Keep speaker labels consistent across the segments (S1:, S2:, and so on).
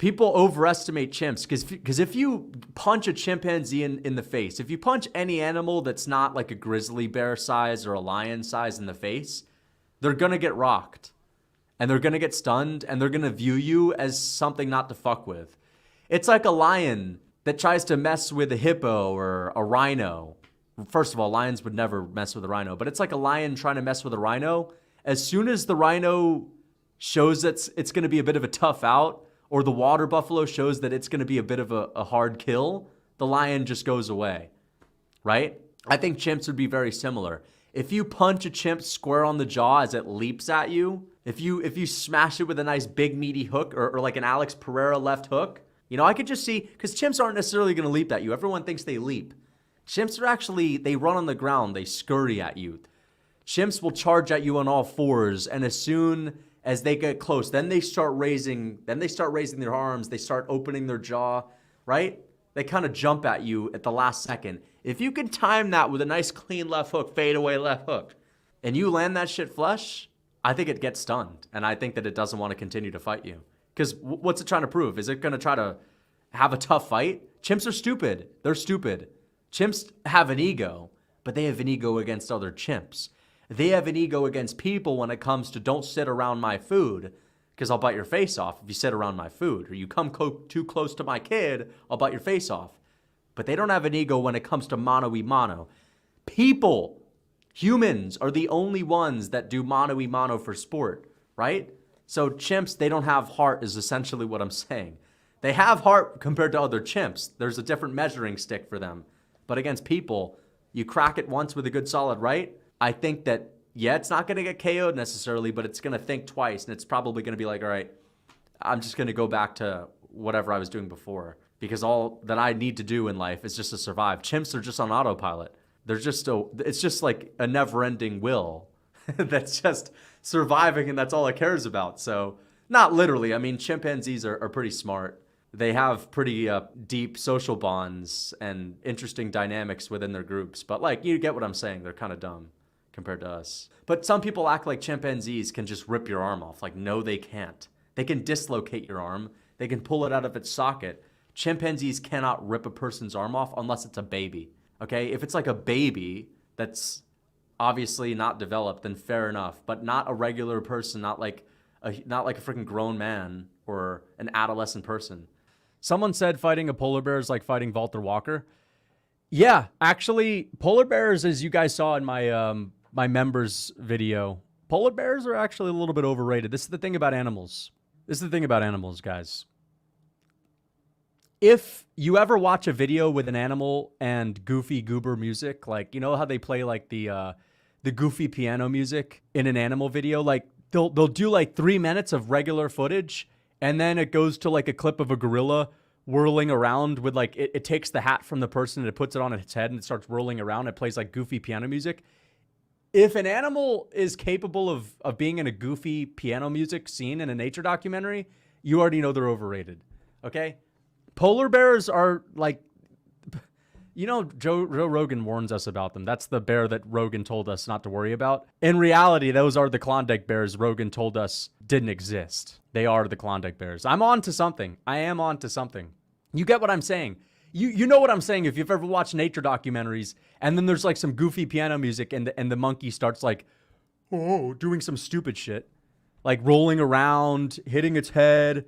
S1: People overestimate chimps because if you punch a chimpanzee in the face, if you punch any animal that's not like a grizzly bear size or a lion size in the face, they're going to get rocked and they're going to get stunned and they're going to view you as something not to fuck with. It's like a lion that tries to mess with a hippo or a rhino. First of all, lions would never mess with a rhino, but it's like a lion trying to mess with a rhino. As soon as the rhino shows that it's going to be a bit of a tough out, or the water buffalo shows that it's going to be a bit of a hard kill, the lion just goes away, right? I think chimps would be very similar. If you punch a chimp square on the jaw as it leaps at you, if you smash it with a nice big meaty hook or like an Alex Pereira left hook, you know, I could just see, because chimps aren't necessarily going to leap at you. Everyone thinks they leap. Chimps are actually, they run on the ground, they scurry at you. Chimps will charge at you on all fours, and as soon as they get close, then they start raising their arms, they start opening their jaw, right? They kind of jump at you at the last second. If you can time that with a nice clean left hook, fade away left hook, and you land that shit flush, I think it gets stunned, and I think that it doesn't want to continue to fight you. Because what's it trying to prove? Is it going to try to have a tough fight? Chimps are stupid. They're stupid. Chimps have an ego, but they have an ego against other chimps. They have an ego against people when it comes to don't sit around my food because I'll bite your face off if you sit around my food. Or you come too close to my kid, I'll bite your face off. But they don't have an ego when it comes to mano-y-mano. People, humans, are the only ones that do mano-y-mano for sport, right? So chimps, they don't have heart is essentially what I'm saying. They have heart compared to other chimps. There's a different measuring stick for them. But against people, you crack it once with a good solid right. I think that, yeah, it's not going to get KO'd necessarily, but it's going to think twice. And it's probably going to be like, all right, I'm just going to go back to whatever I was doing before. Because all that I need to do in life is just to survive. Chimps are just on autopilot. It's just like a never-ending will that's just surviving, and that's all it cares about. So, not literally. I mean, chimpanzees are pretty smart. They have pretty deep social bonds and interesting dynamics within their groups. But, like, you get what I'm saying. They're kind of dumb compared to us. But some people act like chimpanzees can just rip your arm off. Like, no, they can't. They can dislocate your arm. They can pull it out of its socket. Chimpanzees cannot rip a person's arm off unless it's a baby, okay? If it's like a baby that's obviously not developed, then fair enough. But not a regular person, not like a freaking grown man or an adolescent person. Someone said fighting a polar bear is like fighting Walter Walker. Yeah, actually, polar bears, as you guys saw in my my members video, polar bears are actually a little bit overrated. This is the thing about animals. Guys. If you ever watch a video with an animal and goofy goober music, like, you know how they play like the goofy piano music in an animal video, like they'll do like 3 minutes of regular footage, and then it goes to like a clip of a gorilla whirling around with like, it takes the hat from the person and it puts it on its head and it starts whirling around. It plays like goofy piano music. If an animal is capable of being in a goofy piano music scene in a nature documentary, you already know they're overrated, okay? Polar bears are like, you know, Joe Rogan warns us about them. That's the bear that Rogan told us not to worry about. In reality, those are the Klondike bears Rogan told us didn't exist. They are the Klondike bears. I'm on to something. I am on to something. You get what I'm saying? You know what I'm saying if you've ever watched nature documentaries and then there's like some goofy piano music and the monkey starts like, oh, doing some stupid shit. Like rolling around, hitting its head,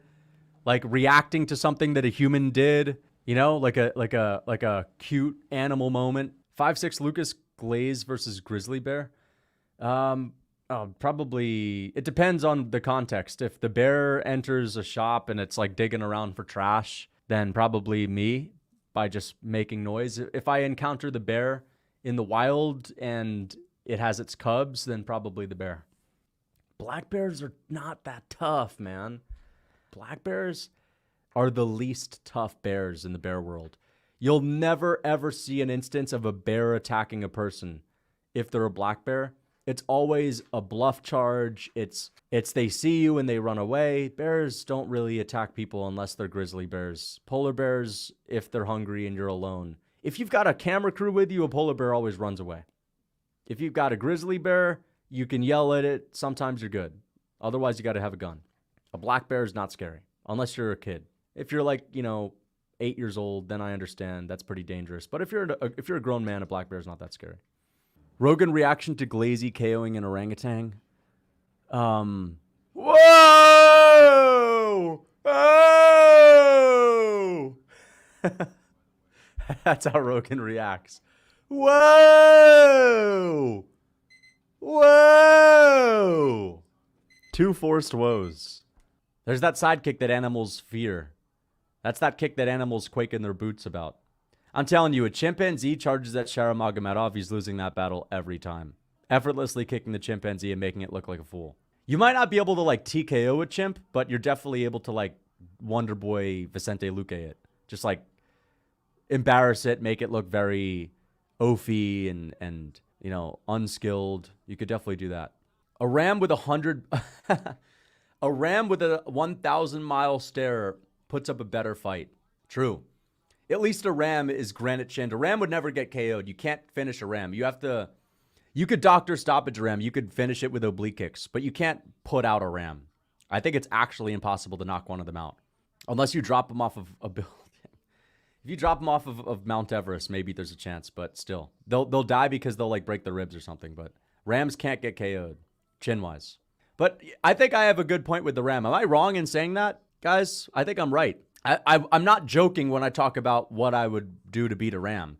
S1: like reacting to something that a human did, you know, like a cute animal moment. 5'6" Lucas Glaze versus Grizzly Bear. Probably, it depends on the context. If the bear enters a shop and it's like digging around for trash, then probably me by just making noise. If I encounter the bear in the wild and it has its cubs, then probably the bear. Black bears are not that tough, man. Black bears are the least tough bears in the bear world. You'll never, ever see an instance of a bear attacking a person if they're a black bear. It's always a bluff charge. It's they see you and they run away. Bears don't really attack people unless they're grizzly bears. Polar bears, if they're hungry and you're alone. If you've got a camera crew with you, a polar bear always runs away. If you've got a grizzly bear, you can yell at it. Sometimes you're good. Otherwise, you got to have a gun. A black bear is not scary, unless you're a kid. If you're like, 8 years old, then I understand that's pretty dangerous. But if you're a grown man, a black bear is not that scary. Rogan reaction to Glazy KOing an orangutan. Whoa! Oh! That's how Rogan reacts. Whoa! Whoa! Two forced woes. There's that sidekick that animals fear. That's that kick that animals quake in their boots about. I'm telling you, a chimpanzee charges at Sharamagomedov, he's losing that battle every time. Effortlessly kicking the chimpanzee and making it look like a fool. You might not be able to, like, TKO a chimp, but you're definitely able to, like, Wonder Boy Vicente Luque it. Just, like, embarrass it, make it look very oafy and unskilled. You could definitely do that. A ram with a 1,000-mile stare puts up a better fight. True. At least a ram is granite chinned. A ram would never get KO'd. You can't finish a ram. You could doctor stoppage a ram. You could finish it with oblique kicks, but you can't put out a ram. I think it's actually impossible to knock one of them out. Unless you drop them off of a building. If you drop them off of Mount Everest, maybe there's a chance, but still. They'll die because they'll, like, break their ribs or something, but rams can't get KO'd, chin-wise. But I think I have a good point with the ram. Am I wrong in saying that, guys? I think I'm right. I'm not joking when I talk about what I would do to beat a ram.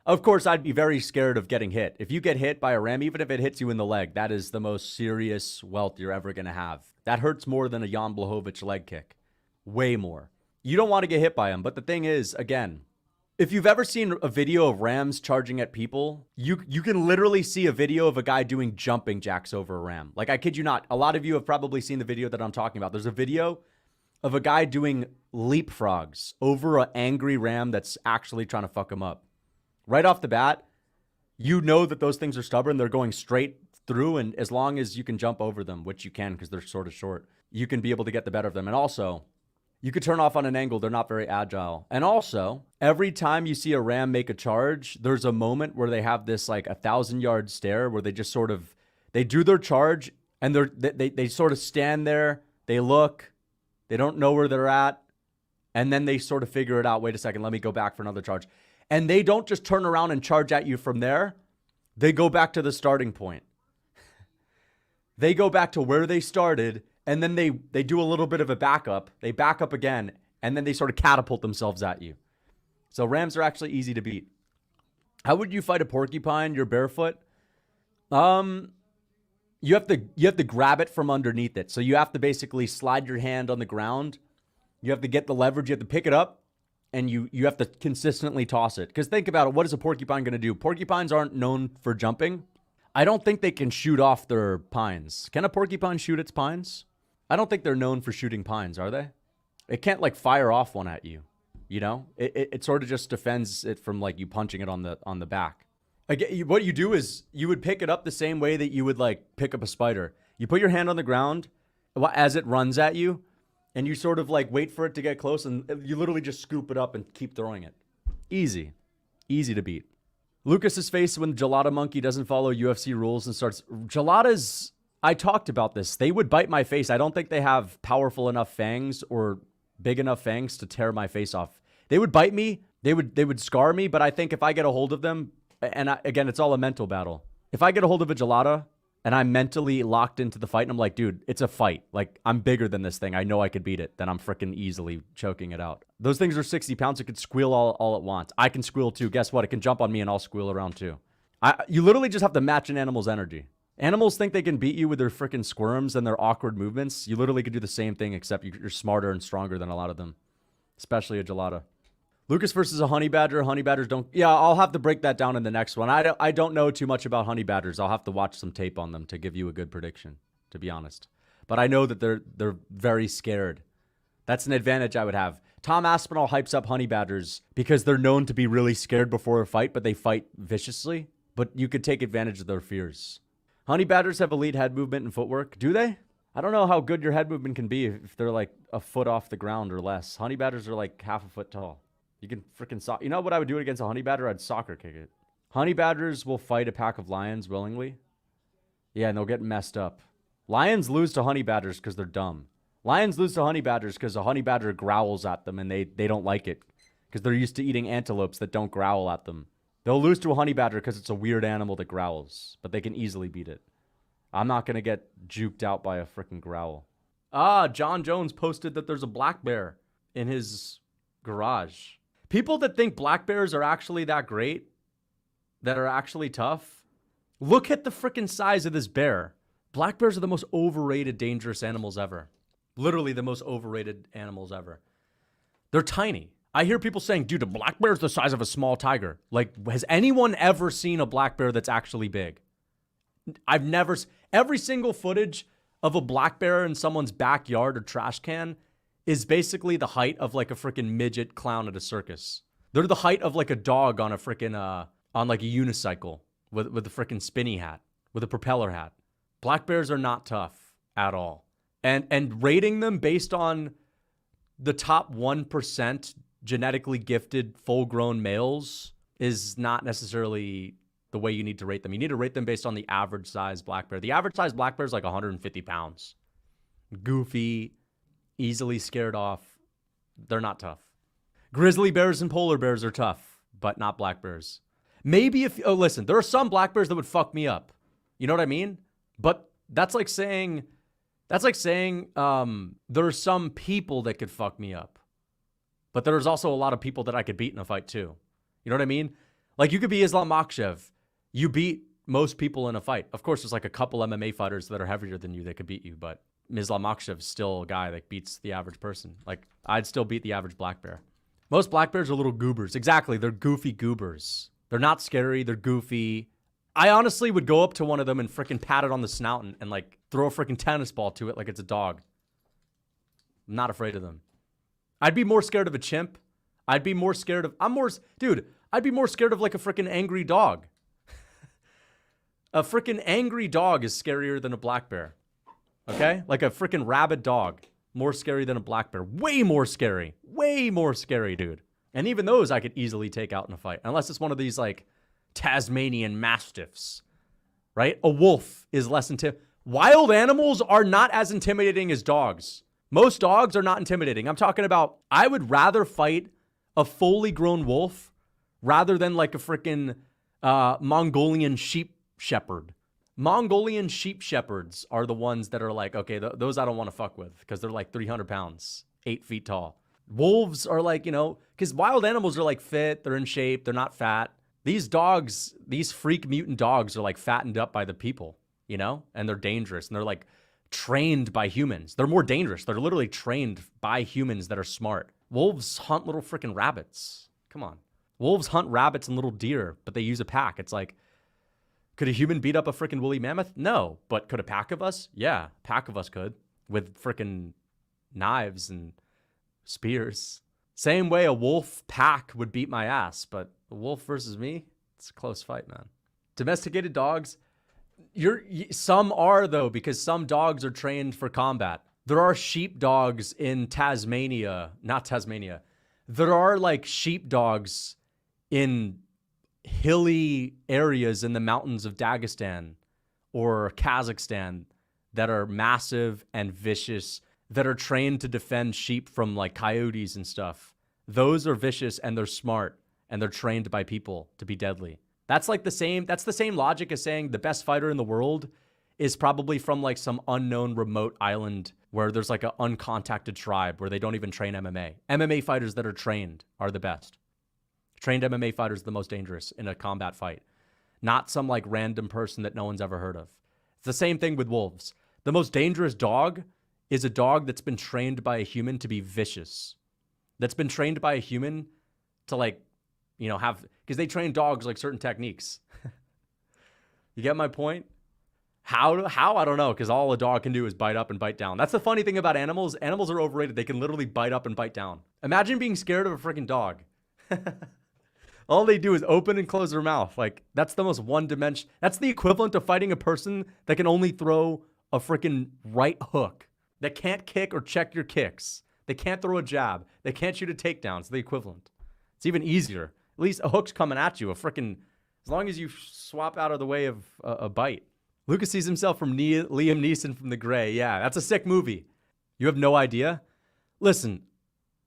S1: Of course, I'd be very scared of getting hit. If you get hit by a ram, even if it hits you in the leg, that is the most serious welt you're ever going to have. That hurts more than a Jan Blachowicz leg kick. Way more. You don't want to get hit by him. But the thing is, again, if you've ever seen a video of rams charging at people, you can literally see a video of a guy doing jumping jacks over a ram. Like, I kid you not. A lot of you have probably seen the video that I'm talking about. There's a video of a guy doing leapfrogs over an angry ram that's actually trying to fuck him up. Right off the bat, you know that those things are stubborn. They're going straight through, and as long as you can jump over them, which you can because they're sort of short, you can be able to get the better of them. And also, you could turn off on an angle. They're not very agile. And also, every time you see a ram make a charge, there's a moment where they have this, like, 1,000-yard stare where they just sort of, they do their charge, and they sort of stand there, they look, they don't know where they're at, and then they sort of figure it out. Wait a second, let me go back for another charge. And they don't just turn around and charge at you from there. They go back to the starting point. They go back to where they started, and then they do a little bit of a backup. They back up again, and then they sort of catapult themselves at you. So rams are actually easy to beat. How would you fight a porcupine? You're barefoot. You have to grab it from underneath it. So you have to basically slide your hand on the ground. You have to get the leverage. You have to pick it up, and you have to consistently toss it. Because think about it. What is a porcupine going to do? Porcupines aren't known for jumping. I don't think they can shoot off their pines. Can a porcupine shoot its pines? I don't think they're known for shooting pines, are they? It can't, like, fire off one at you. You know? It sort of just defends it from, like, you punching it on the back. Again, what you do is you would pick it up the same way that you would, like, pick up a spider. You put your hand on the ground as it runs at you, and you sort of, like, wait for it to get close, and you literally just scoop it up and keep throwing it. Easy. Easy to beat. Lucas's face when Gelada Monkey doesn't follow UFC rules and starts... Geladas... I talked about this. They would bite my face. I don't think they have powerful enough fangs or big enough fangs to tear my face off. They would bite me. They would scar me, but I think if I get a hold of them... And again, it's all a mental battle. If I get a hold of a gelada and I'm mentally locked into the fight and I'm like, dude, it's a fight. Like, I'm bigger than this thing. I know I could beat it. Then I'm freaking easily choking it out. Those things are 60 pounds. It could squeal all at once. I can squeal too. Guess what? It can jump on me and I'll squeal around too. You literally just have to match an animal's energy. Animals think they can beat you with their freaking squirms and their awkward movements. You literally could do the same thing, except you're smarter and stronger than a lot of them, especially a gelada. Lucas versus a honey badger. Honey badgers don't... Yeah, I'll have to break that down in the next one. I don't know too much about honey badgers. I'll have to watch some tape on them to give you a good prediction, to be honest. But I know that they're very scared. That's an advantage I would have. Tom Aspinall hypes up honey badgers because they're known to be really scared before a fight, but they fight viciously. But you could take advantage of their fears. Honey badgers have elite head movement and footwork. Do they? I don't know how good your head movement can be if they're like a foot off the ground or less. Honey badgers are like half a foot tall. You can freaking you know what I would do against a honey badger? I'd soccer kick it. Honey badgers will fight a pack of lions willingly. Yeah, and they'll get messed up. Lions lose to honey badgers because they're dumb. Lions lose to honey badgers because a honey badger growls at them and they don't like it because they're used to eating antelopes that don't growl at them. They'll lose to a honey badger because it's a weird animal that growls, but they can easily beat it. I'm not going to get juked out by a freaking growl. John Jones posted that there's a black bear in his garage. People that think black bears are actually that great, that are actually tough, look at the freaking size of this bear. Black bears are the most overrated, dangerous animals ever. Literally the most overrated animals ever. They're tiny. I hear people saying, dude, a black bear is the size of a small tiger. Like, has anyone ever seen a black bear that's actually big? I've never... Every single footage of a black bear in someone's backyard or trash can is basically the height of like a freaking midget clown at a circus. They're the height of like a dog on a freaking, on like a unicycle with a freaking spinny hat, with a propeller hat. Black bears are not tough at all. And rating them based on the top 1% genetically gifted full-grown males is not necessarily the way you need to rate them. You need to rate them based on the average size black bear. The average size black bear is like 150 pounds. Goofy, easily scared off. They're not tough. Grizzly bears and polar bears are tough, but not black bears. Maybe if, oh, listen, there are some black bears that would fuck me up. You know what I mean? But that's like saying there are some people that could fuck me up. But there's also a lot of people that I could beat in a fight too. You know what I mean? Like you could be Islam Makhachev. You beat most people in a fight. Of course, there's like a couple MMA fighters that are heavier than you that could beat you, but Islam Makhachev is still a guy that beats the average person. Like I'd still beat the average black bear. Most black bears are little goobers. Exactly. They're goofy goobers. They're not scary. They're goofy. I honestly would go up to one of them and freaking pat it on the snout and like throw a freaking tennis ball to it like it's a dog. I'm not afraid of them. I'd be more scared of a chimp. I'd be more scared of, I'd be more scared of like a freaking angry dog. A freaking angry dog is scarier than a black bear. Okay? Like a freaking rabid dog. More scary than a black bear. Way more scary. Way more scary, dude. And even those I could easily take out in a fight. Unless it's one of these like Tasmanian mastiffs. Right? A wolf is less intimidating. Wild animals are not as intimidating as dogs. Most dogs are not intimidating. I'm talking about, I would rather fight a fully grown wolf rather than like a freaking Mongolian sheep shepherd. Mongolian sheep shepherds are the ones that are like, okay, those I don't want to fuck with because they're like 300 pounds, 8 feet tall. Wolves are like, you know, because wild animals are like fit, they're in shape, they're not fat. These dogs, these freak mutant dogs are like fattened up by the people, you know, and they're dangerous and they're like trained by humans. They're more dangerous. They're literally trained by humans that are smart. Wolves hunt little freaking rabbits. Come on. Wolves hunt rabbits and little deer, but they use a pack. It's like, could a human beat up a freaking woolly mammoth? No. But could a pack of us? Yeah, a pack of us could. With freaking knives and spears. Same way a wolf pack would beat my ass, but a wolf versus me, it's a close fight, man. Domesticated dogs, some are though, because some dogs are trained for combat. There are sheep dogs in Tasmania, not Tasmania. There are like sheep dogs in hilly areas in the mountains of Dagestan or Kazakhstan that are massive and vicious, that are trained to defend sheep from like coyotes and stuff. Those are vicious and they're smart and they're trained by people to be deadly. That's the same logic as saying the best fighter in the world is probably from like some unknown remote island where there's like an uncontacted tribe where they don't even train MMA. MMA fighters that are trained are the best. Trained MMA fighters are the most dangerous in a combat fight. Not some like random person that no one's ever heard of. It's the same thing with wolves. The most dangerous dog is a dog that's been trained by a human to be vicious. That's been trained by a human to like, you know, have, because they train dogs like certain techniques. You get my point? How? I don't know, because all a dog can do is bite up and bite down. That's the funny thing about animals. Animals are overrated. They can literally bite up and bite down. Imagine being scared of a freaking dog. All they do is open and close their mouth. Like, that's the most one-dimensional. That's the equivalent of fighting a person that can only throw a freaking right hook. That can't kick or check your kicks. They can't throw a jab. They can't shoot a takedown. It's the equivalent. It's even easier. At least a hook's coming at you. As long as you swap out of the way of a bite. Lucas sees himself from Liam Neeson from The Gray. Yeah, that's a sick movie. You have no idea? Listen,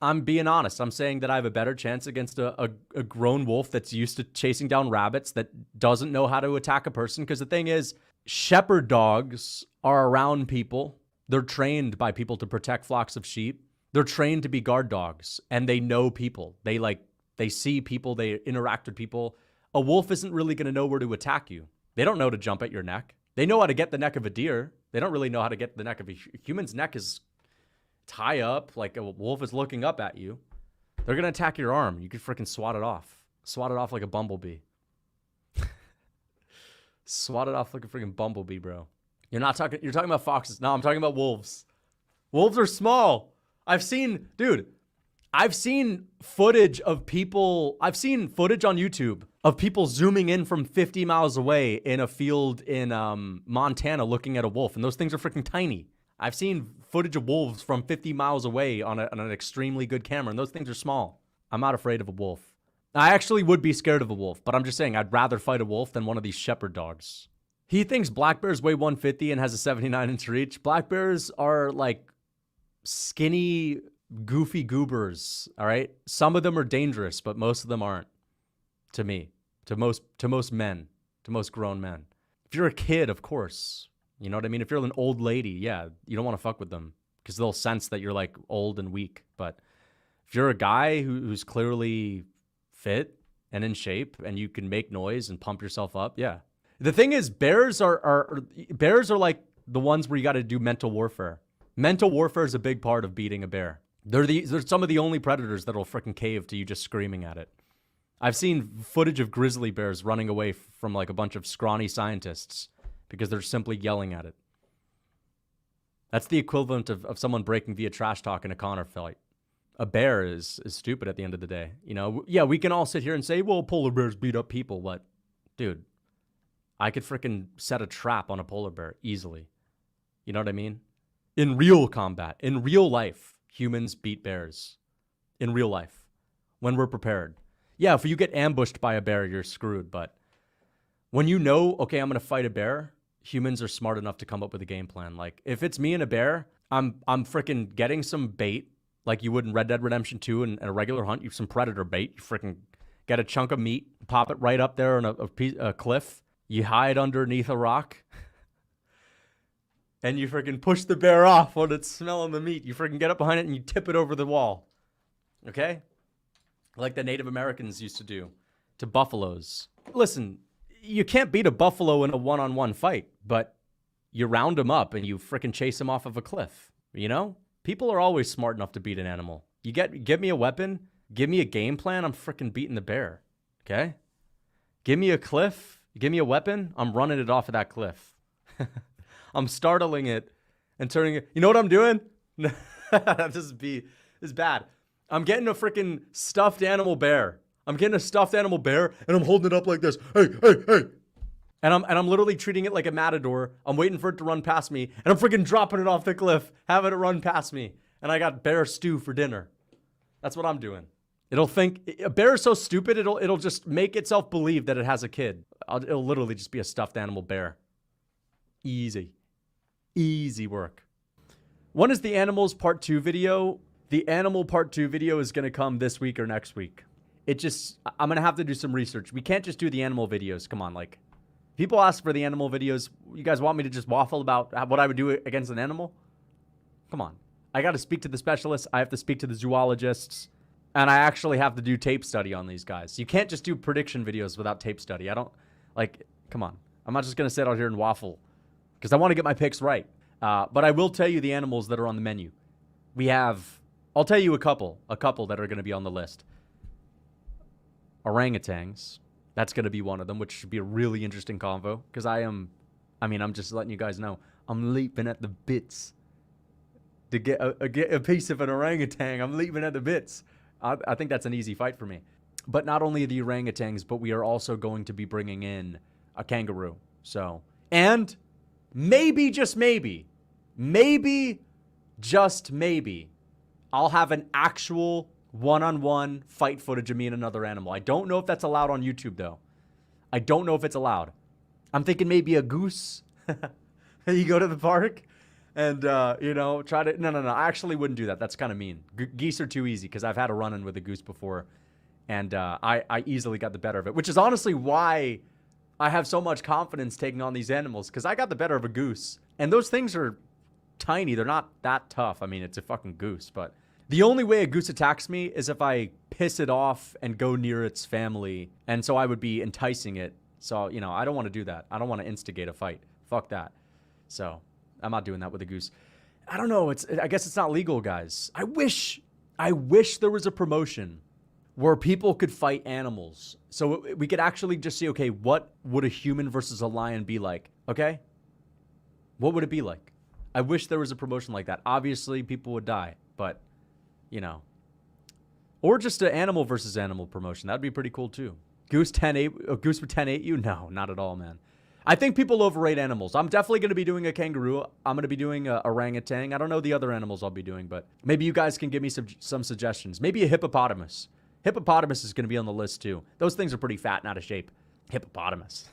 S1: I'm being honest. I'm saying that I have a better chance against a grown wolf that's used to chasing down rabbits, that doesn't know how to attack a person. Because the thing is, shepherd dogs are around people. They're trained by people to protect flocks of sheep. They're trained to be guard dogs, and they know people. They see people. They interact with people. A wolf isn't really going to know where to attack you. They don't know to jump at your neck. They know how to get the neck of a deer. They don't really know how to get the neck of a human's neck is high up, like a wolf is looking up at you. They're going to attack your arm. You could freaking swat it off. Swat it off like a bumblebee. Swat it off like a freaking bumblebee, bro. You're talking about foxes. No, I'm talking about wolves. Wolves are small. I've seen footage of people. I've seen footage on YouTube of people zooming in from 50 miles away in a field in Montana looking at a wolf. And those things are freaking tiny. I've seen footage of wolves from 50 miles away on an extremely good camera, and those things are small. I'm not afraid of a wolf. I actually would be scared of a wolf, but I'm just saying I'd rather fight a wolf than one of these shepherd dogs. He thinks black bears weigh 150 and has a 79-inch reach. Black bears are like skinny, goofy goobers, all right? Some of them are dangerous, but most of them aren't, to me, to most men, to most grown men. If you're a kid, of course. You know what I mean? If you're an old lady, yeah, you don't want to fuck with them because they'll sense that you're like old and weak. But if you're a guy who's clearly fit and in shape and you can make noise and pump yourself up, yeah. The thing is, bears are like the ones where you got to do mental warfare. Mental warfare is a big part of beating a bear. They're some of the only predators that'll freaking cave to you just screaming at it. I've seen footage of grizzly bears running away from like a bunch of scrawny scientists because they're simply yelling at it. That's the equivalent of someone breaking via trash talk in a Connor fight. A bear is stupid at the end of the day. You know, yeah, we can all sit here and say, well, polar bears beat up people. What? Dude, I could freaking set a trap on a polar bear easily. You know what I mean? In real combat, in real life, humans beat bears. In real life, when we're prepared. Yeah, if you get ambushed by a bear, you're screwed. But when you know, okay, I'm going to fight a bear, humans are smart enough to come up with a game plan. Like, if it's me and a bear, I'm freaking getting some bait, like you would in Red Dead Redemption 2 and a regular hunt. You have some predator bait. You freaking get a chunk of meat, pop it right up there on a cliff. You hide underneath a rock. And you freaking push the bear off when it's smelling the meat. You freaking get up behind it and you tip it over the wall. Okay? Like the Native Americans used to do to buffaloes. Listen, you can't beat a buffalo in a one-on-one fight, but you round them up and you freaking chase them off of a cliff. You know? People are always smart enough to beat an animal. Give me a weapon, give me a game plan, I'm freaking beating the bear. Okay? Give me a cliff, give me a weapon, I'm running it off of that cliff. I'm startling it and turning it. You know what I'm doing? This is bad. I'm getting a freaking stuffed animal bear. I'm getting a stuffed animal bear and I'm holding it up like this. Hey, hey, hey. And I'm literally treating it like a matador. I'm waiting for it to run past me and I'm freaking dropping it off the cliff, having it run past me. And I got bear stew for dinner. That's what I'm doing. It'll think a bear is so stupid. It'll just make itself believe that it has a kid. It'll literally just be a stuffed animal bear. Easy work. When is the animals part 2 video? The animal part 2 video is going to come this week or next week. I'm going to have to do some research. We can't just do the animal videos. Come on, like, people ask for the animal videos. You guys want me to just waffle about what I would do against an animal? Come on. I got to speak to the specialists. I have to speak to the zoologists. And I actually have to do tape study on these guys. You can't just do prediction videos without tape study. Come on. I'm not just going to sit out here and waffle because I want to get my picks right. But I will tell you the animals that are on the menu. I'll tell you a couple that are going to be on the list. Orangutans. That's going to be one of them, which should be a really interesting convo because I'm just letting you guys know. I'm leaping at the bits to get a piece of an orangutan. I'm leaping at the bits. I think that's an easy fight for me. But not only the orangutans, but we are also going to be bringing in a kangaroo. So, and maybe, just maybe, I'll have an actual one-on-one fight footage of me and another animal. I don't know if that's allowed on YouTube, though. I don't know if it's allowed. I'm thinking maybe a goose. You go to the park And, you know, try to... No. I actually wouldn't do that. That's kind of mean. Geese are too easy because I've had a run-in with a goose before. And I easily got the better of it, which is honestly why I have so much confidence taking on these animals, because I got the better of a goose. And those things are tiny. They're not that tough. I mean, it's a fucking goose, but the only way a goose attacks me is if I piss it off and go near its family. And so I would be enticing it. So, you know, I don't want to do that. I don't want to instigate a fight. Fuck that. So I'm not doing that with a goose. I don't know. I guess it's not legal, guys. I wish there was a promotion where people could fight animals. So we could actually just see, okay, what would a human versus a lion be like? Okay? What would it be like? I wish there was a promotion like that. Obviously, people would die, but, you know. Or just an animal versus animal promotion. That'd be pretty cool, too. Goose 10-8, a goose would 10-8 you? No, not at all, man. I think people overrate animals. I'm definitely going to be doing a kangaroo. I'm going to be doing a orangutan. I don't know the other animals I'll be doing, but maybe you guys can give me some suggestions. Maybe a hippopotamus. Hippopotamus is going to be on the list, too. Those things are pretty fat and out of shape. Hippopotamus.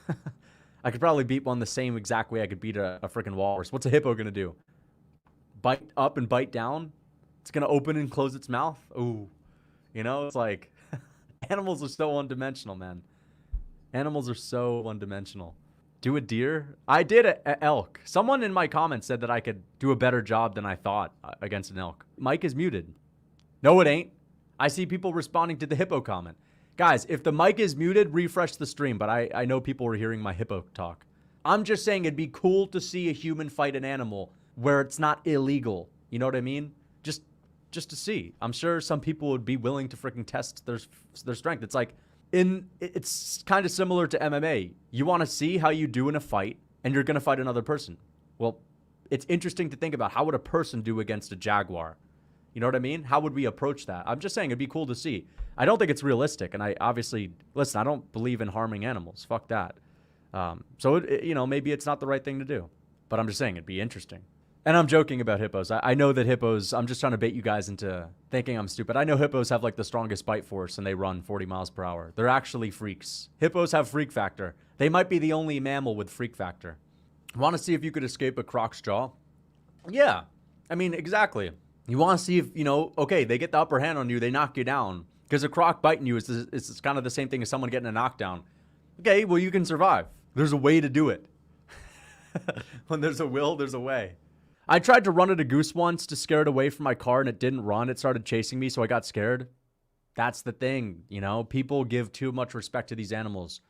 S1: I could probably beat one the same exact way I could beat a freaking walrus. What's a hippo going to do? Bite up and bite down? It's going to open and close its mouth? Ooh. You know, it's like... Animals are so one-dimensional, man. Animals are so one-dimensional. Do a deer? I did a elk. Someone in my comments said that I could do a better job than I thought against an elk. Mic is muted. No, it ain't. I see people responding to the hippo comment. Guys, if the mic is muted, refresh the stream, but I know people are hearing my hippo talk. I'm just saying it'd be cool to see a human fight an animal where it's not illegal. You know what I mean? Just to see. I'm sure some people would be willing to freaking test their strength. It's like, it's kind of similar to MMA. You want to see how you do in a fight, and you're going to fight another person. Well, it's interesting to think about, how would a person do against a jaguar? You know what I mean? How would we approach that? I'm just saying it'd be cool to see. I don't think it's realistic, and I obviously, listen, I don't believe in harming animals. Fuck that. So, you know, maybe it's not the right thing to do. But I'm just saying it'd be interesting. And I'm joking about hippos. I know that hippos, I'm just trying to bait you guys into thinking I'm stupid. I know hippos have like the strongest bite force and they run 40 miles per hour. They're actually freaks. Hippos have freak factor. They might be the only mammal with freak factor. Want to see if you could escape a croc's jaw? Yeah. I mean, exactly. You want to see if, you know, okay, they get the upper hand on you, they knock you down. Because a croc biting you is kind of the same thing as someone getting a knockdown. Okay, well, you can survive. There's a way to do it. When there's a will, there's a way. I tried to run at a goose once to scare it away from my car, and it didn't run. It started chasing me, so I got scared. That's the thing, you know? People give too much respect to these animals.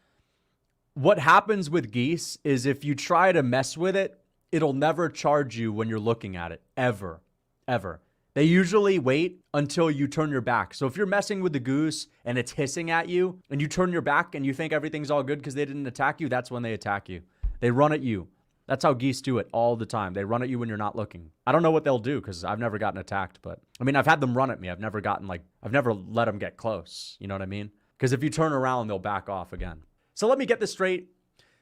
S1: What happens with geese is if you try to mess with it, it'll never charge you when you're looking at it. Ever. Ever. They usually wait until you turn your back. So if you're messing with the goose and it's hissing at you, and you turn your back and you think everything's all good because they didn't attack you, that's when they attack you. They run at you. That's how geese do it all the time. They run at you when you're not looking. I don't know what they'll do because I've never gotten attacked, but I mean, I've had them run at me. I've never let them get close. You know what I mean? Because if you turn around, they'll back off again. So let me get this straight.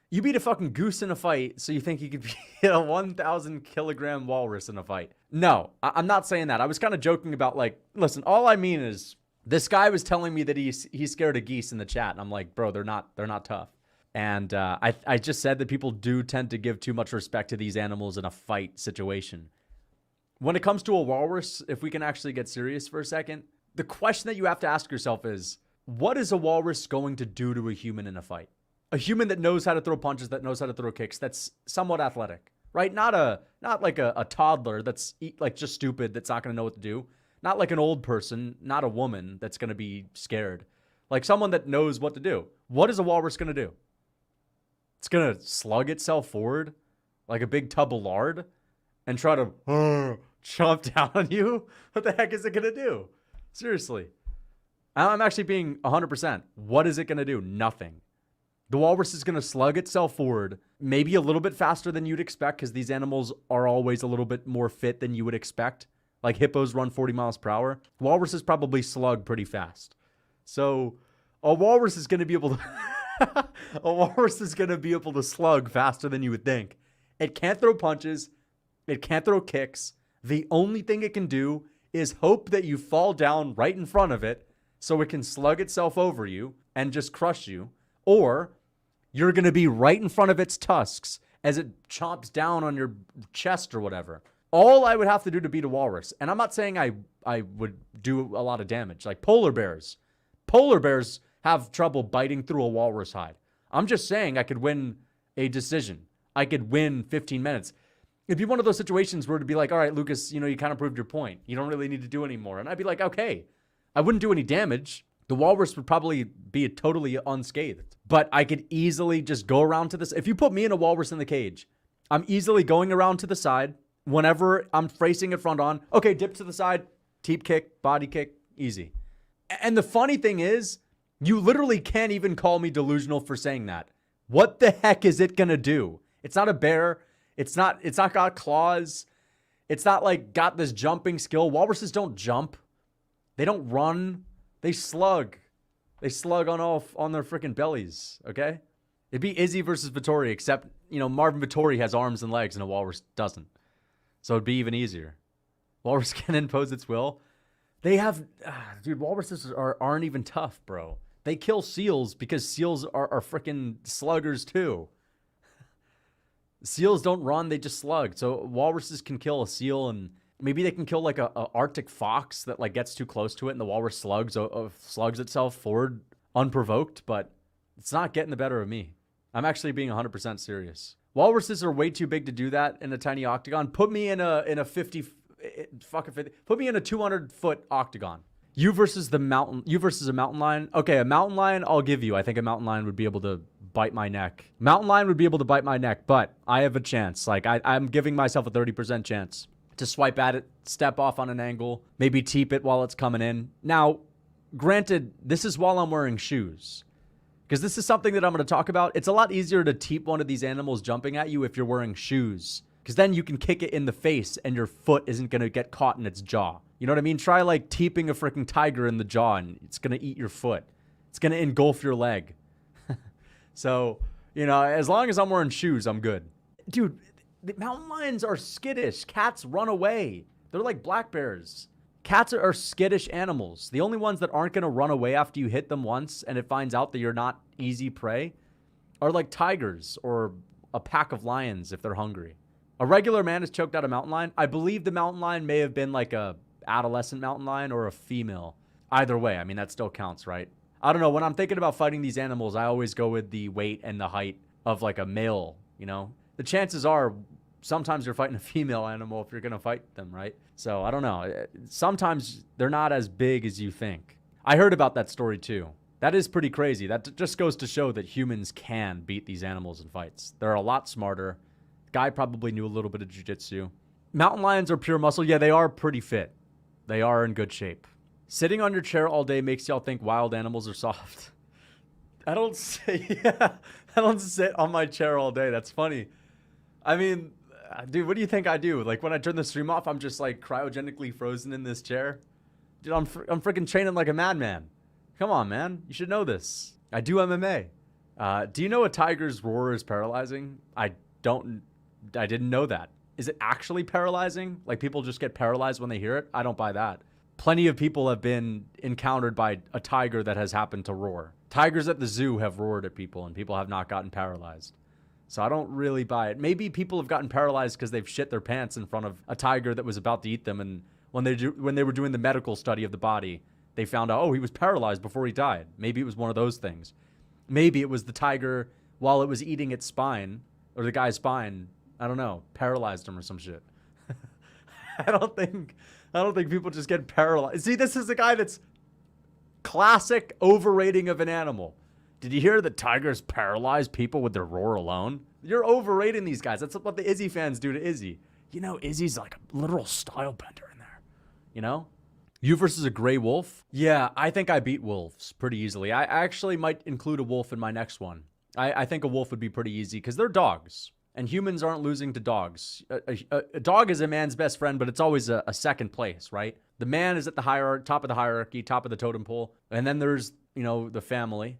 S1: You beat a fucking goose in a fight, so you think you could beat a 1,000 kilogram walrus in a fight? No, I'm not saying that. I was kind of joking about, like, listen, all I mean is this guy was telling me that he's scared of geese in the chat. And I'm like, bro, they're not tough. And I just said that people do tend to give too much respect to these animals in a fight situation. When it comes to a walrus, if we can actually get serious for a second, the question that you have to ask yourself is, what is a walrus going to do to a human in a fight? A human that knows how to throw punches, that knows how to throw kicks, that's somewhat athletic, right? Not like a toddler that's like just stupid, that's not going to know what to do. Not like an old person, not a woman that's going to be scared. Like someone that knows what to do. What is a walrus going to do? It's going to slug itself forward like a big tub of lard and try to chomp down on you? What the heck is it going to do? Seriously. I'm actually being 100%. What is it going to do? Nothing. The walrus is going to slug itself forward, maybe a little bit faster than you'd expect because these animals are always a little bit more fit than you would expect. Like hippos run 40 miles per hour. Walruses probably slug pretty fast. So a walrus is going to be able to... A walrus is going to be able to slug faster than you would think. It can't throw punches. It can't throw kicks. The only thing it can do is hope that you fall down right in front of it so it can slug itself over you and just crush you. Or you're going to be right in front of its tusks as it chomps down on your chest or whatever. All I would have to do to beat a walrus, and I'm not saying I would do a lot of damage, like polar bears. Polar bears have trouble biting through a walrus hide. I'm just saying I could win a decision. I could win 15 minutes. It'd be one of those situations where it'd be like, all right, Lucas, you kind of proved your point. You don't really need to do anymore. And I'd be like, okay, I wouldn't do any damage. The walrus would probably be totally unscathed. But I could easily just go around to this. If you put me and a walrus in the cage, I'm easily going around to the side. Whenever I'm facing it front on, okay, dip to the side, teep kick, body kick, easy. And the funny thing is, you literally can't even call me delusional for saying that. What the heck is it gonna do? It's not a bear. It's not got claws. It's not like got this jumping skill. Walruses don't jump. They don't run. They slug. They slug on their freaking bellies, okay? It'd be Izzy versus Vittori, except, Marvin Vittori has arms and legs and a walrus doesn't. So it'd be even easier. Walrus can impose its will. They have, walruses aren't even tough, bro. They kill seals because seals are freaking sluggers too. Seals don't run, they just slug. So walruses can kill a seal, and maybe they can kill like a Arctic fox that like gets too close to it and the walrus slugs itself forward unprovoked, but it's not getting the better of me. I'm actually being 100% serious. Walruses are way too big to do that in a tiny octagon. Put me in a 50. Put me in a 200-foot octagon. You versus a mountain lion. Okay, a mountain lion, I'll give you. I think a mountain lion would be able to bite my neck. Mountain lion would be able to bite my neck, but I have a chance. Like I'm giving myself a 30% chance to swipe at it, step off on an angle, maybe teep it while it's coming in. Now, granted, this is while I'm wearing shoes. Because this is something that I'm going to talk about. It's a lot easier to teep one of these animals jumping at you if you're wearing shoes. Because then you can kick it in the face and your foot isn't going to get caught in its jaw. You know what I mean? Try like teeping a freaking tiger in the jaw and it's going to eat your foot. It's going to engulf your leg. So, as long as I'm wearing shoes, I'm good. Dude, the mountain lions are skittish. Cats run away. They're like black bears. Cats are skittish animals. The only ones that aren't going to run away after you hit them once and it finds out that you're not easy prey are like tigers or a pack of lions if they're hungry. A regular man has choked out a mountain lion. I believe the mountain lion may have been like a adolescent mountain lion or a female. Either way, I mean, that still counts, right? I don't know. When I'm thinking about fighting these animals, I always go with the weight and the height of like a male, The chances are sometimes you're fighting a female animal if you're going to fight them, right? So I don't know. Sometimes they're not as big as you think. I heard about that story too. That is pretty crazy. That just goes to show that humans can beat these animals in fights. They're a lot smarter. The guy probably knew a little bit of jiu-jitsu. Mountain lions are pure muscle. Yeah, they are pretty fit. They are in good shape. Sitting on your chair all day makes y'all think wild animals are soft. I don't sit on my chair all day. That's funny. I mean, dude, what do you think I do? Like when I turn the stream off, I'm just like cryogenically frozen in this chair. Dude, I'm freaking training like a madman. Come on, man. You should know this. I do MMA. Do you know a tiger's roar is paralyzing? I didn't know that. Is it actually paralyzing? Like people just get paralyzed when they hear it? I don't buy that. Plenty of people have been encountered by a tiger that has happened to roar. Tigers at the zoo have roared at people and people have not gotten paralyzed. So I don't really buy it. Maybe people have gotten paralyzed because they've shit their pants in front of a tiger that was about to eat them. And when they were doing the medical study of the body, they found out, oh, he was paralyzed before he died. Maybe it was one of those things. Maybe it was the tiger while it was eating its spine, or the guy's spine, I don't know, paralyzed him or some shit. I don't think people just get paralyzed. See, this is a guy that's classic overrating of an animal. Did you hear that tigers paralyze people with their roar alone? You're overrating these guys. That's what the Izzy fans do to Izzy. Izzy's like a literal style bender in there. You versus a gray wolf? Yeah, I think I beat wolves pretty easily. I actually might include a wolf in my next one. I think a wolf would be pretty easy because they're dogs. And humans aren't losing to dogs. A dog is a man's best friend, but it's always a second place, right? The man is at the top of the hierarchy, top of the totem pole. And then there's, the family.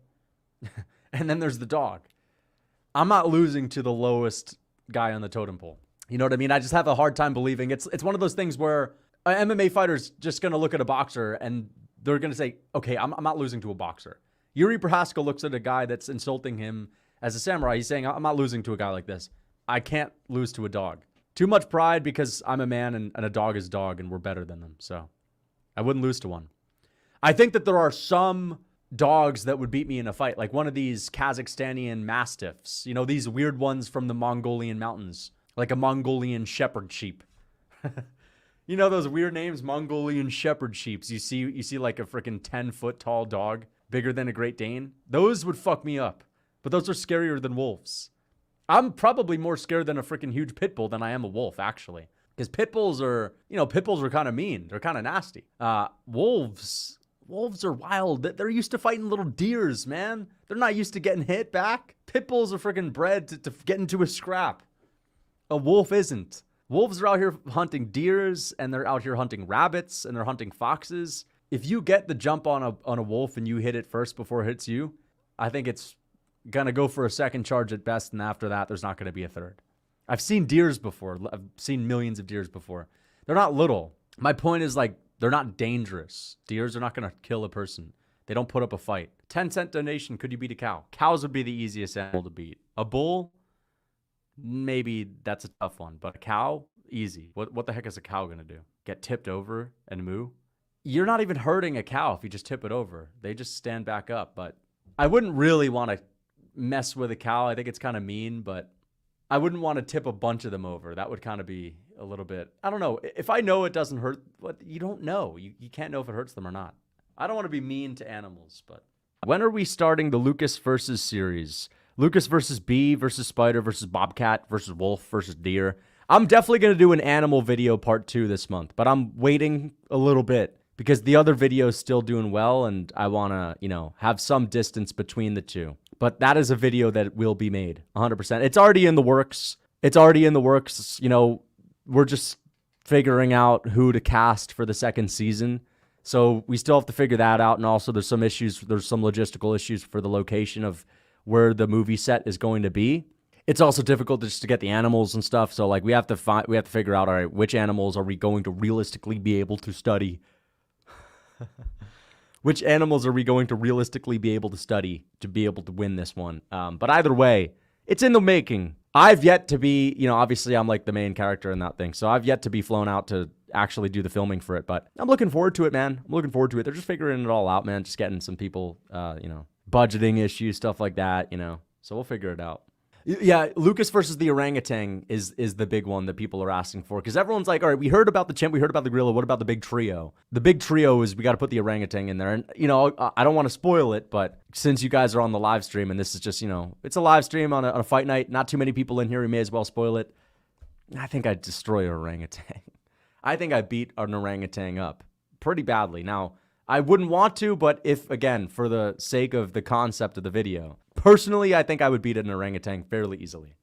S1: And then there's the dog. I'm not losing to the lowest guy on the totem pole. You know what I mean? I just have a hard time believing. It's one of those things where an MMA fighter's just going to look at a boxer and they're going to say, okay, I'm not losing to a boxer. Yuri Prohaska looks at a guy that's insulting him as a samurai. He's saying, I'm not losing to a guy like this. I can't lose to a dog. Too much pride because I'm a man and a dog is dog and we're better than them. So I wouldn't lose to one. I think that there are some dogs that would beat me in a fight, like one of these Kazakhstanian Mastiffs. You know, these weird ones from the Mongolian mountains, like a Mongolian shepherd sheep. You know those weird names, Mongolian shepherd sheeps. You see like a freaking 10-foot tall dog, bigger than a Great Dane. Those would fuck me up. But those are scarier than wolves. I'm probably more scared than a freaking huge pit bull than I am a wolf, actually. Because pit bulls are kind of mean. They're kind of nasty. Wolves are wild. They're used to fighting little deers, man. They're not used to getting hit back. Pit bulls are freaking bred to get into a scrap. A wolf isn't. Wolves are out here hunting deers, and they're out here hunting rabbits, and they're hunting foxes. If you get the jump on a wolf and you hit it first before it hits you, I think it's gonna go for a second charge at best, and after that, there's not gonna be a third. I've seen deers before. I've seen millions of deers before. They're not little. My point is, like, they're not dangerous. Deers are not gonna kill a person. They don't put up a fight. 10-cent donation, could you beat a cow? Cows would be the easiest animal to beat. A bull, maybe that's a tough one, but a cow, easy. What the heck is a cow gonna do? Get tipped over and moo? You're not even hurting a cow if you just tip it over. They just stand back up. But I wouldn't really want to mess with a cow. I think it's kind of mean, but I wouldn't want to tip a bunch of them over. That would kind of be a little bit, I don't know. If I know it doesn't hurt, but you don't know. You can't know if it hurts them or not. I don't want to be mean to animals, but when are we starting the Lucas versus series? Lucas versus bee versus spider versus bobcat versus wolf versus deer. I'm definitely going to do an animal video part 2 this month, but I'm waiting a little bit because the other video is still doing well and I want to, have some distance between the two. But that is a video that will be made 100%. It's already in the works. We're just figuring out who to cast for the second season. So we still have to figure that out. And also there's some logistical issues for the location of where the movie set is going to be. It's also difficult just to get the animals and stuff. So like we have to figure out, all right, which animals are we going to realistically be able to study? Which animals are we going to realistically be able to study to be able to win this one? But either way, it's in the making. I've yet to be, obviously I'm like the main character in that thing. So I've yet to be flown out to actually do the filming for it. But I'm looking forward to it, man. I'm looking forward to it. They're just figuring it all out, man. Just getting some people, budgeting issues, stuff like that, So we'll figure it out. Yeah, Lucas versus the orangutan is the big one that people are asking for. Because everyone's like, all right, we heard about the chimp, we heard about the gorilla, what about the big trio? The big trio is we got to put the orangutan in there. And, I don't want to spoil it, but since you guys are on the live stream, and this is just, it's a live stream on a fight night, not too many people in here, we may as well spoil it. I think I'd destroy an orangutan. I think I beat an orangutan up pretty badly. Now, I wouldn't want to, but if, again, for the sake of the concept of the video, personally, I think I would beat an orangutan fairly easily.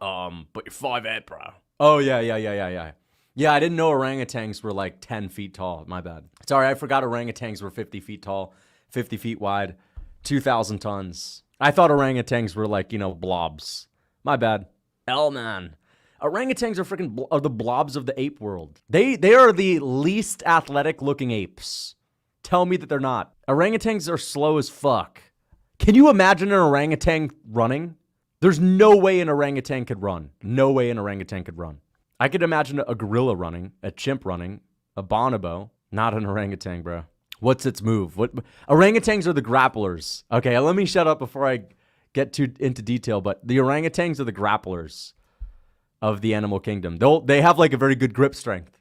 S1: But you're 5'8", bro. Oh, yeah. Yeah, I didn't know orangutans were like 10 feet tall. My bad. Sorry, I forgot orangutans were 50 feet tall, 50 feet wide, 2,000 tons. I thought orangutans were like, blobs. My bad. Man. Orangutans are the blobs of the ape world. They are the least athletic looking apes. Tell me that they're not. Orangutans are slow as fuck. Can you imagine an orangutan running? There's no way an orangutan could run. No way an orangutan could run. I could imagine a gorilla running, a chimp running, a bonobo. Not an orangutan, bro. What's its move? Orangutans are the grapplers. Okay, let me shut up before I get too into detail, but the orangutans are the grapplers of the animal kingdom. They have like a very good grip strength.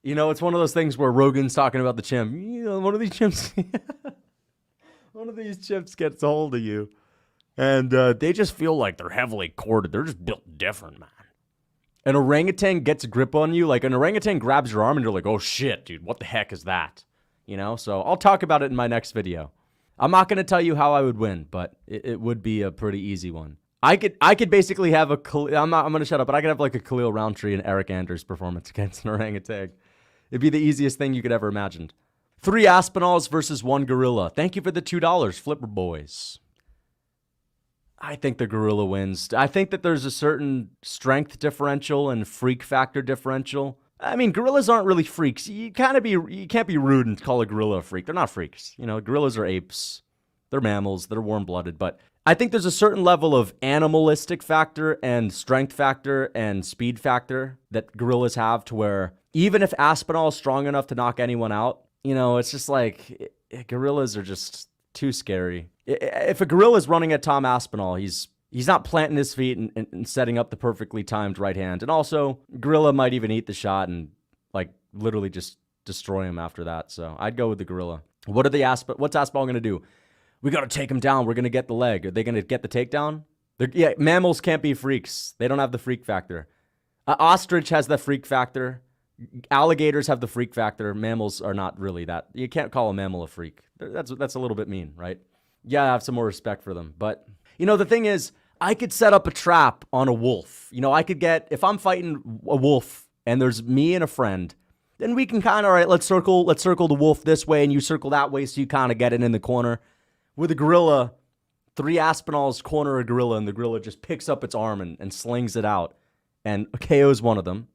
S1: It's one of those things where Rogan's talking about the chimp. One of these chimps gets a hold of you. And they just feel like they're heavily corded. They're just built different, man. An orangutan gets a grip on you. Like an orangutan grabs your arm and you're like, oh shit, dude, what the heck is that? So I'll talk about it in my next video. I'm not going to tell you how I would win, but it would be a pretty easy one. I could basically have I'm going to shut up, but I could have like a Khalil Roundtree and Eric Anders performance against an orangutan. It'd be the easiest thing you could ever imagine. 3 Aspinalls versus 1 gorilla. Thank you for the $2, Flipper Boys. I think the gorilla wins. I think that there's a certain strength differential and freak factor differential. I mean, gorillas aren't really freaks. You can't be rude and call a gorilla a freak. They're not freaks. Gorillas are apes. They're mammals. They're warm-blooded. But I think there's a certain level of animalistic factor and strength factor and speed factor that gorillas have to where even if Aspinall is strong enough to knock anyone out, you know, it's just like gorillas are just too scary. If a gorilla is running at Tom Aspinall, he's not planting his feet and setting up the perfectly timed right hand. And also, gorilla might even eat the shot and like literally just destroy him after that. So I'd go with the gorilla. What's Aspinall going to do? We got to take him down. We're going to get the leg. Are they going to get the takedown? Yeah, mammals can't be freaks. They don't have the freak factor. Ostrich has the freak factor. Alligators have the freak factor. Mammals are not really that. You can't call a mammal a freak. That's a little bit mean, right? Yeah, I have some more respect for them. But, you know, the thing is, I could set up a trap on a wolf. You know, I could if I'm fighting a wolf and there's me and a friend, then we can kind of, all right, let's circle the wolf this way and you circle that way so you kind of get it in the corner. With a gorilla, 3 Aspinalls corner a gorilla, and the gorilla just picks up its arm and slings it out and KOs one of them.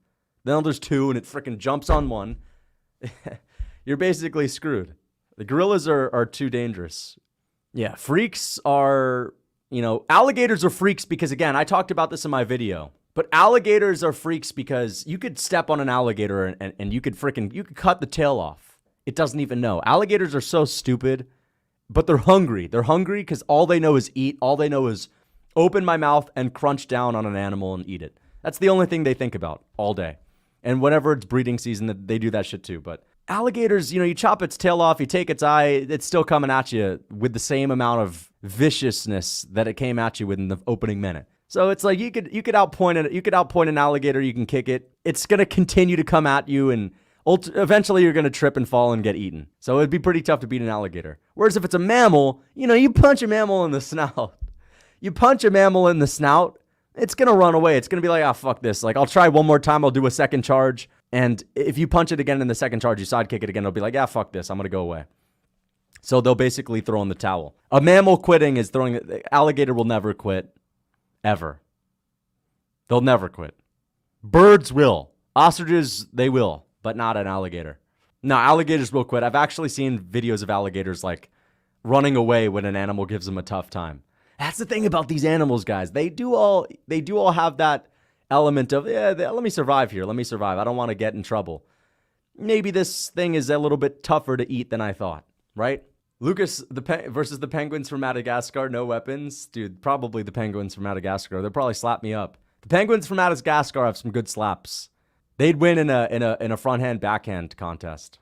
S1: Then there's 2, and it freaking jumps on one. You're basically screwed. The gorillas are too dangerous. Yeah, freaks are, you know, alligators are freaks because, again, I talked about this in my video. But alligators are freaks because you could step on an alligator and you could cut the tail off. It doesn't even know. Alligators are so stupid. But they're hungry. They're hungry because all they know is eat. All they know is open my mouth and crunch down on an animal and eat it. That's the only thing they think about all day. And whenever it's breeding season, they do that shit too. But alligators, you know, you chop its tail off, you take its eye, it's still coming at you with the same amount of viciousness that it came at you within the opening minute. So it's like you could outpoint it. You could outpoint an alligator. You can kick it. It's gonna continue to come at you and eventually you're going to trip and fall and get eaten. So it'd be pretty tough to beat an alligator. Whereas if it's a mammal, you know, you punch a mammal in the snout. You punch a mammal in the snout, it's going to run away. It's going to be like, fuck this. Like, I'll try one more time. I'll do a second charge. And if you punch it again in the second charge, you sidekick it again, it'll be like, fuck this. I'm going to go away. So they'll basically throw in the towel. A mammal quitting is alligator will never quit. Ever. They'll never quit. Birds will. Ostriches, they will. But not an alligator. No, alligators will quit. I've actually seen videos of alligators like running away when an animal gives them a tough time. That's the thing about these animals, guys. They do all have that element of, let me survive here. Let me survive. I don't want to get in trouble. Maybe this thing is a little bit tougher to eat than I thought, right? Lucas versus the penguins from Madagascar, no weapons. Dude, probably the penguins from Madagascar. They'll probably slap me up. The penguins from Madagascar have some good slaps. They'd win in a front hand backhand contest.